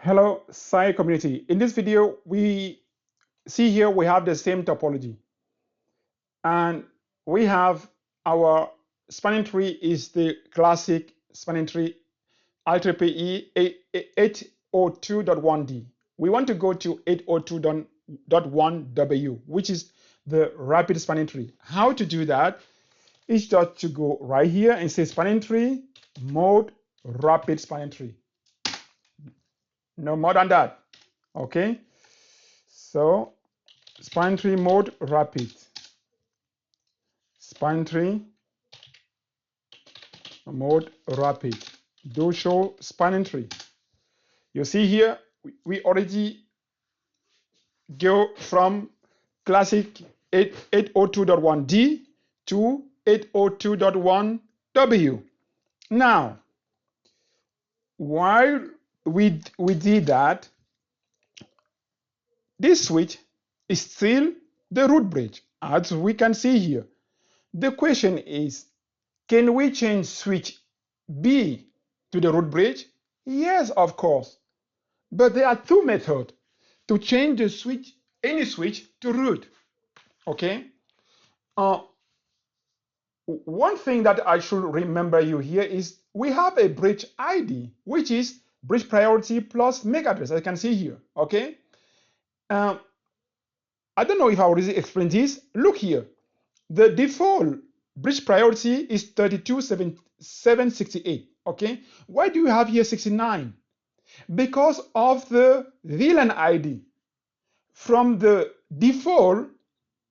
Hello, Sci community. In this video, we see here we have the same topology, and we have our spanning tree is the classic spanning tree IEEE 802.1D. We want to go to 802.1W, which is the rapid spanning tree. How to do that is just to go right here and say spanning tree mode rapid spanning tree. No more than that. Okay. So spanning tree mode rapid. Spanning tree mode rapid. Do show spanning tree. You see here, we already go from classic 802.1D to 802.1W. Now, while we did that, this switch is still the root bridge, as we can see here. The question is, can we change switch B to the root bridge? Yes, of course. But there are two methods to change the switch, any switch, to root. Okay. One thing that I should remember you here is we have a bridge ID, which is bridge priority plus MAC address, as you can see here. Okay. I don't know if I already explained this. Look here. The default bridge priority is 32,768. Okay. Why do you have here 69? Because of the VLAN ID. From the default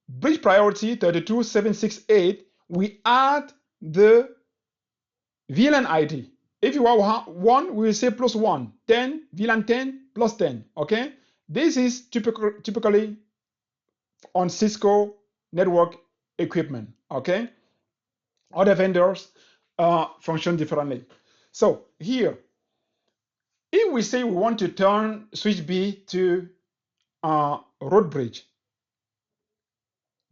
bridge priority 32768, we add the VLAN ID. If you have 1, we will say plus 1. 10, VLAN 10 plus 10. Okay. This is typically on Cisco network equipment. Okay. Other vendors function differently. So here, if we say we want to turn switch B to root bridge,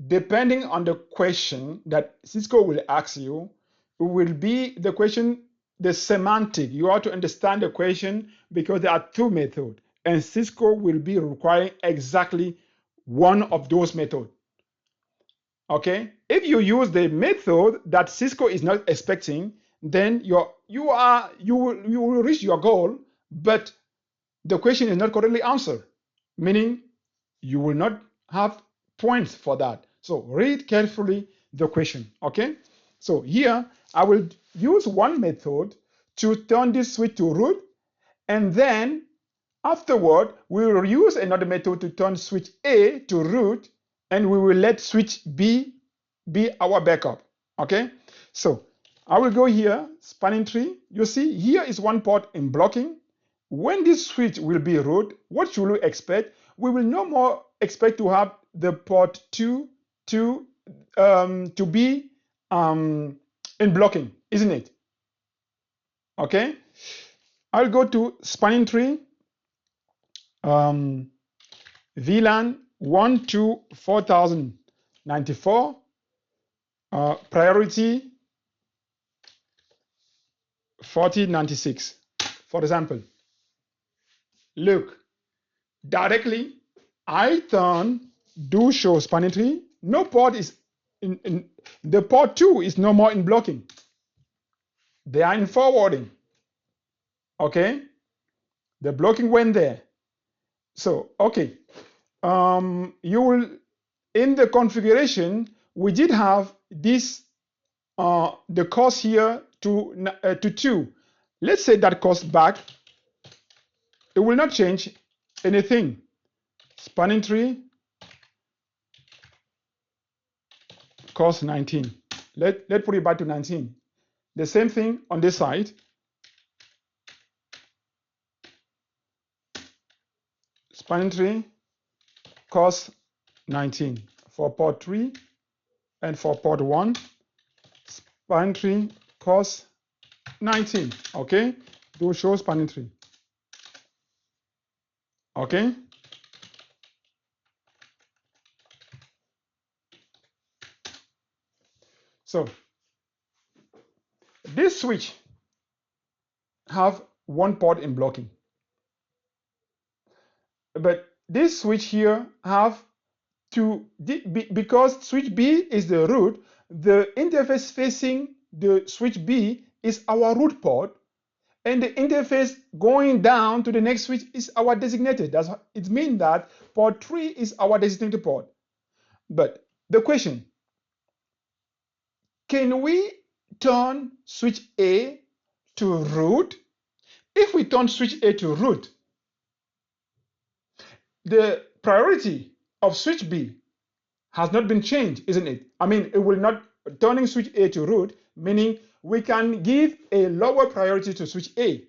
depending on the question that Cisco will ask you, will be the question, the semantic. You have to understand the question because there are two methods, and Cisco will be requiring exactly one of those methods. Okay, if you use the method that Cisco is not expecting, then you will reach your goal, but the question is not correctly answered, meaning you will not have points for that. So read carefully the question. Okay, so here I will use one method to turn this switch to root, and then afterward we will use another method to turn switch A to root, and we will let switch B be our backup. Okay, so I will go here, spanning tree. You see here is one port in blocking. When this switch will be root, what should we expect? We will no more expect to have the port 2 to be in blocking, isn't it? Okay, I'll go to spanning tree, VLAN 1 to 4094, priority 4096. For example, look, directly I turn do show spanning tree. No port is in the port 2 is no more in blocking. They are in forwarding. Okay, the blocking went there. So okay, you will in the configuration we did have this the cost here to 2. Let's say that cost back. It will not change anything. Spanning tree cost 19. Let's put it back to 19. The same thing on this side. Spanning tree cost 19 for port 3 and for port 1. Spanning tree cost 19. Okay, do show spanning tree. Okay. So this switch have one port in blocking. But this switch here have to, because switch B is the root, the interface facing the switch B is our root port, and the interface going down to the next switch is our designated. It means that port 3 is our designated port. But the question, can we turn switch A to root? If we turn switch A to root, the priority of switch B has not been changed, isn't it? I mean, it will not, turning switch A to root, meaning we can give a lower priority to switch A,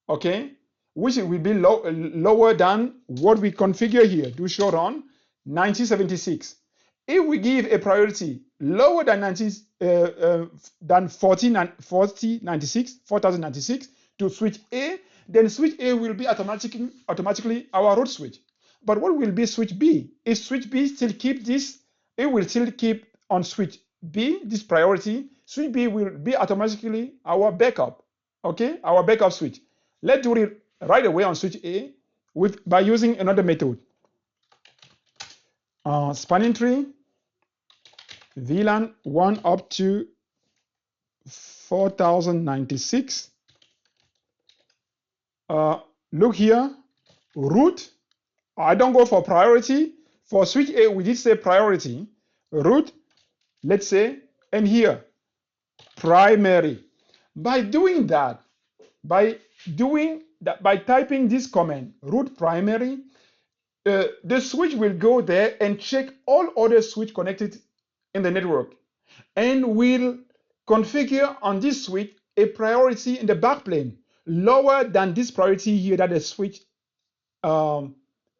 okay, which will be lower than what we configure here, do show on 1976. If we give a priority lower than 4096 to switch A, then switch A will be automatically our root switch. But what will be switch B? If switch B still keep this, it will still keep on switch B this priority. Switch B will be automatically our backup, okay, our backup switch. Let's do it right away on switch A by using another method. Spanning tree, VLAN 1 up to 4096. Look here, root. I don't go for priority. For switch A, we did say priority. Root, let's say, and here, primary. By doing that, by typing this command, root primary, the switch will go there and check all other switch connected in the network, and will configure on this switch a priority in the backplane lower than this priority here that the switch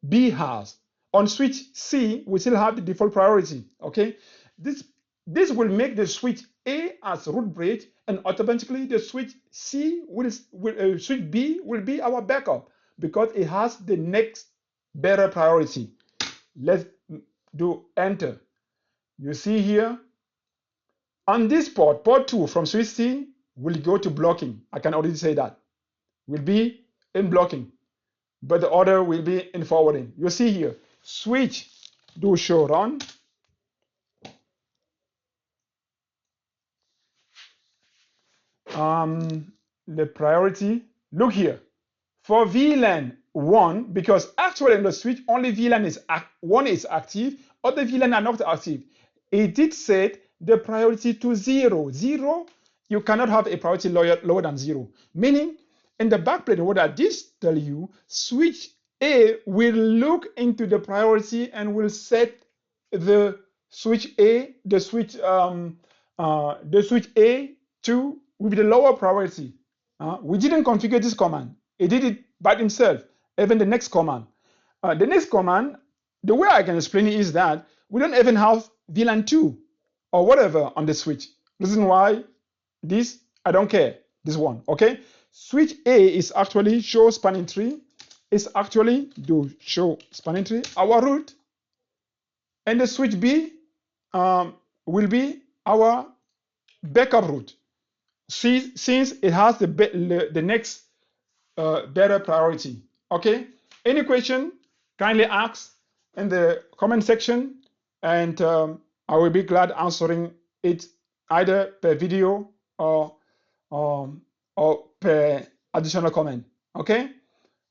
B has. On switch C, we still have the default priority. Okay, this will make the switch A as root bridge, and automatically the switch switch B will be our backup because it has the next better priority. Let's do enter. You see here on this port 2 from switch C will go to blocking. I can already say that will be in blocking, but the other will be in forwarding. You see here, switch do show run. The priority, look here, for VLAN 1, because actually in the switch only VLAN is 1 is active, other VLAN are not active. It did set the priority to 0. 0, you cannot have a priority lower than 0. Meaning, in the backplane, what I did tell you, switch A will look into the priority and will set the switch A, the switch A to with the lower priority. We didn't configure this command. It did it by itself. Even the next command. The next command, the way I can explain it is that we don't even have VLAN 2 or whatever on the switch. Reason why this, I don't care. This one, okay? Switch A is actually show spanning tree. Is actually do show spanning tree, our root. And the switch B will be our backup root. Since it has the next better priority. Okay, any question, kindly ask in the comment section, and I will be glad answering it either per video or per additional comment. Okay,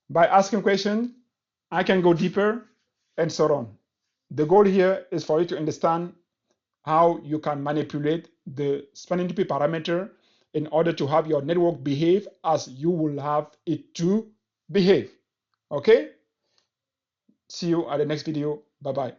by asking question I can go deeper and so on. The goal here is for you to understand how you can manipulate the spanning tree parameter in order to have your network behave as you will have it to behave. Okay? See you at the next video. Bye-bye.